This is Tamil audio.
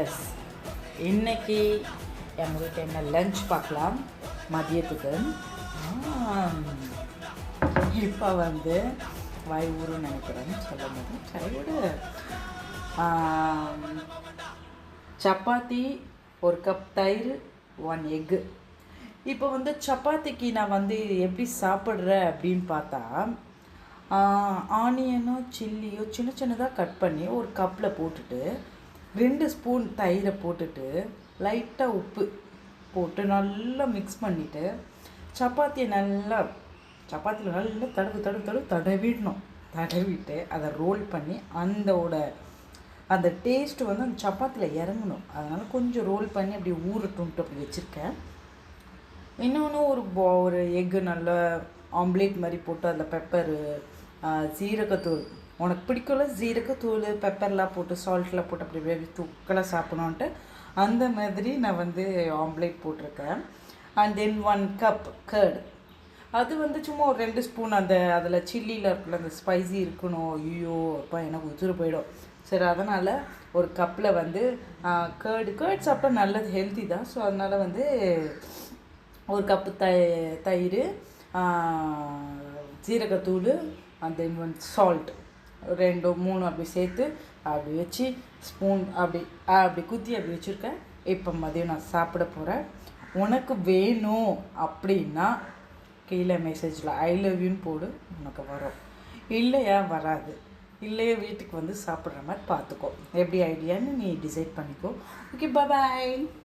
எஸ், இன்னைக்கு எங்கள் வீட்டில் என்ன லஞ்ச் பார்க்கலாம் மதியத்துக்கு. இப்போ வந்து வாய் ஊருன்னு நினைக்கிறேன்னு சொல்லும் போது சைடு சப்பாத்தி, ஒரு கப் தயிர், 1 எக்கு. இப்போ வந்து சப்பாத்திக்கு நான் வந்து எப்படி சாப்பிட்றேன் அப்படின்னு பார்த்தா, ஆனியனோ சில்லியோ சின்ன சின்னதாக கட் பண்ணி ஒரு கப்பில் போட்டுட்டு 2 ஸ்பூன் தயிரை போட்டுட்டு லைட்டாக உப்பு போட்டு நல்லா மிக்ஸ் பண்ணிவிட்டு சப்பாத்தியில் நல்லா தடவிடணும். தடவிட்டு அதை ரோல் பண்ணி அந்த டேஸ்ட்டு வந்து அந்த சப்பாத்தியில் இறங்கணும். அதனால் கொஞ்சம் ரோல் பண்ணி அப்படி ஊறட்டும்ட்டு அப்படி வச்சுருக்கேன். இன்னொன்று ஒரு எக்கு நல்லா ஆம்லேட் மாதிரி போட்டு அதில் பெப்பரு, ஜீரகத்தூள், உனக்கு பிடிக்கல ஜீரகத்தூள் பெப்பர்லாம் போட்டு சால்ட்லாம் போட்டு அப்படி வேவி தூக்கலாக சாப்பிடணுன்ட்டு அந்த மாதிரி நான் வந்து ஆம்லேட் போட்டிருக்கேன். And then 1 cup curd. அது வந்து சும்மா ஒரு 2 ஸ்பூன் அதில் சில்லியில் இருக்குல்ல அந்த ஸ்பைசி இருக்கணும். ஐயோ அப்போ எனக்கு உதிர போயிடும். சரி, அதனால் ஒரு கப்பில் வந்து கர்ட் சாப்பிட்டா நல்லது, ஹெல்த்தி தான். ஸோ அதனால் வந்து ஒரு கப்பு தயிர், ஜீரகத்தூள், அண்ட் தென் 1 சால்ட், 2 3 அப்படி சேர்த்து அப்படி வச்சு ஸ்பூன் அப்படி குத்தி அப்படி வச்சுருக்கேன். இப்போ மதியம் நான் சாப்பிட போகிறேன். உனக்கு வேணும் அப்படின்னா கீழே மெசேஜில் ஐ லவ் யூன்னு போடு, உனக்கு வரும். இல்லையா வராது. இல்லையா வீட்டுக்கு வந்து சாப்பிட்ற மாதிரி பார்த்துக்கோ. எப்படி ஐடியான்னு நீ டிசைட் பண்ணிக்கோ. ஓகே, பாய்.